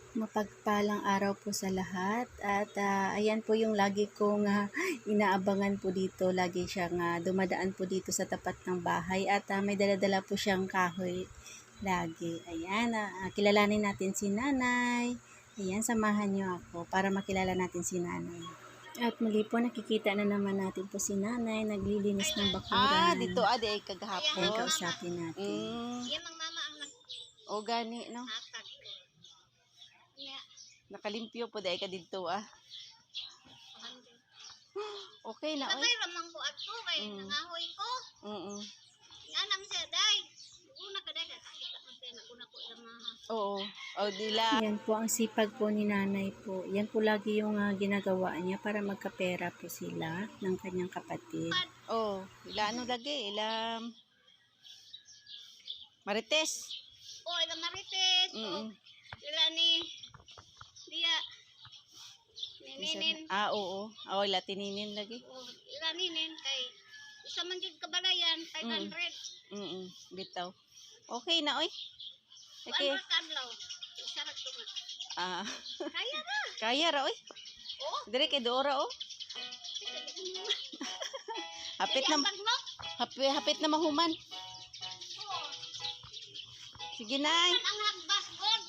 Mapagpalang araw po sa lahat at ayan po yung lagi kong inaabangan po dito. Lagi siyang dumadaan po dito sa tapat ng bahay at may daladala po siyang kahoy lagi. Ayan, kilalanin natin si Nanay. Ayan, samahan niyo ako para makilala natin si Nanay. At muli po nakikita na naman natin po si Nanay naglilinis ng bakuran. Dito ade ay kagahapon. Ayan, kausapin natin. Yan ang mama ang O gani no. naghatag. Nakalimpyo po dai ka dito Okay na oy. Kay ramang ko ato kay nangahoy ko. Nga namin siya day. Una ka day kita man tay naguna ko mga. Oo. O dila. Yan po ang sipag po ni Nanay po. Yan po lagi yung ginagawa niya para magkapera po sila ng kanyang kapatid. Ila ano lagi, ila Marites. Ila Marites. Ila ni Dia. Ninin. Oo. Ila tininin lagi. Ila ninin kay isa man jud kabalayan 500. Bitaw. Okay na oy. Okay. Kadlaw. Isa ra to. Kaya ra. Kaya ra oy. Dire kay Dora Hapit na mahuman. Sige nay. Ang hagbas god.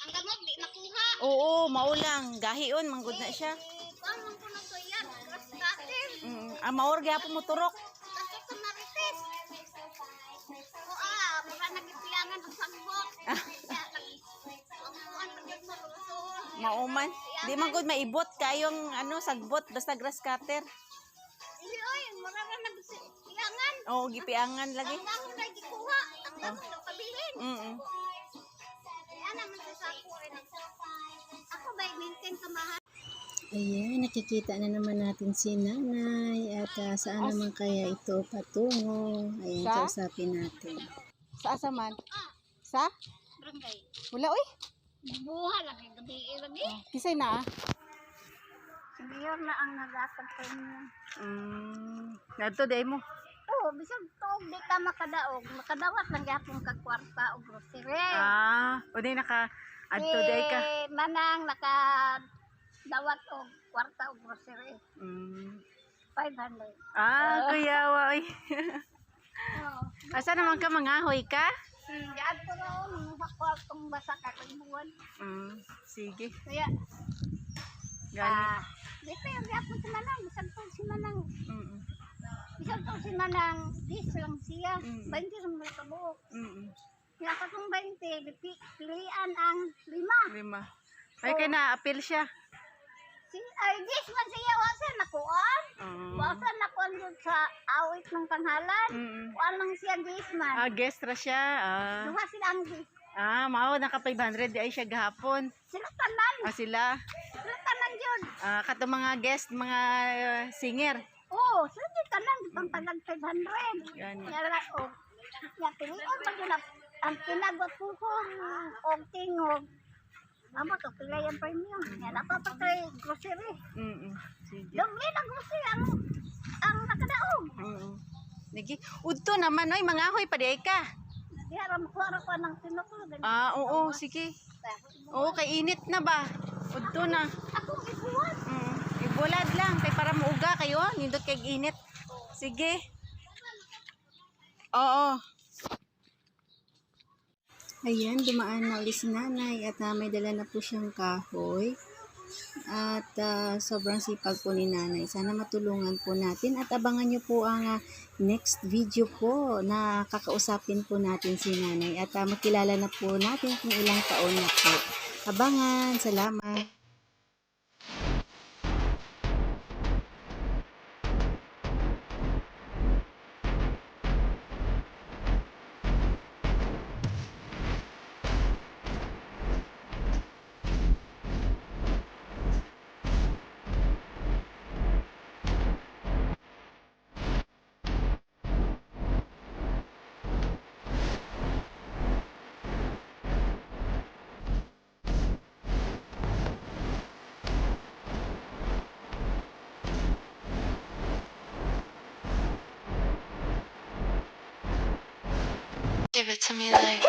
Ang gamot di nakuha. Oo, maulang. Gahion, manggod na siya. Paano ko na to yan? Grastatin. Maor gyapon mo turok. Kasi sa Marites. Mura nagipiyangan ng sagbot. Ang pagyan sa lusod. Mauman. Di manggod maibot kayong sagbot basta grass cutter. Hindi oy, mura na nagipiyangan. Oo, gipiangan lagi. Ang damo na gikuha. Ang damo na pabilin. Yan naman sa sako rin. Ako ba maintain ka mahal? Ayan, nakikita na naman natin si Nanay at saan naman kaya ito patungo. Ayan, kausapin natin. Sa asaman? Sa? Barangay. Wala oy. Buha lagi, gabi lagi. Kisay na Si Mayor na ang nagatag sa inyo. Nadto day mo. Bisag tuog di ka makadaog. Makadawat lang gyapon ka kwarta o grocery. O di naka adto day ka. Manang nakadawat og kwarta o grocery. 500. Kuyawa oy. Asa naman ka mangahoy ka? Diyan po ron, kwartong basa ka kalimuan. Sige. Kaya, Gani. dito yung gyapon si Manang. Bisag tuog si Manang. Bisag tuog si Manang. Dis lang siya. 20 lang mga kabuok. Kaya katong 20, pilian ang 5. 5. Ay kay na-appeal siya. Ay, dis man siya wasan nakuan. Wasan nakuan dun sa awit ng panghalan. Kuan lang siya dis man. Guest ra siya. Duha sila ang dis. Mao naka 500 di ay siya gahapon. Sila tanan. Sila. Sila tanan yun. Kato mga guest, mga singer. Sila di tanan. Itong talag 500. Gani. Nga pilihan pa yun ang pinagot ko o tingog. Amo to pilayan premium. Nga napapatay grocery. Sige. Dumi na grocery ang nakadaog. Nigi, udto naman oy mangahoy pa di ka. Diya ra makuha ko ng tinoko. Oo, sige. Oo, kay init na ba? Udto na. Akong ibuwan. Ibulad lang kay para muuga kayo, nindot kay init. Sige. Oo. Ayan, dumaan na ulit si Nanay at may dala na po siyang kahoy. At sobrang sipag po ni Nanay. Sana matulungan po natin at abangan nyo po ang next video po na kakausapin po natin si Nanay. At makilala na po natin kung ilang taon na po. Abangan! Salamat! Give it to me like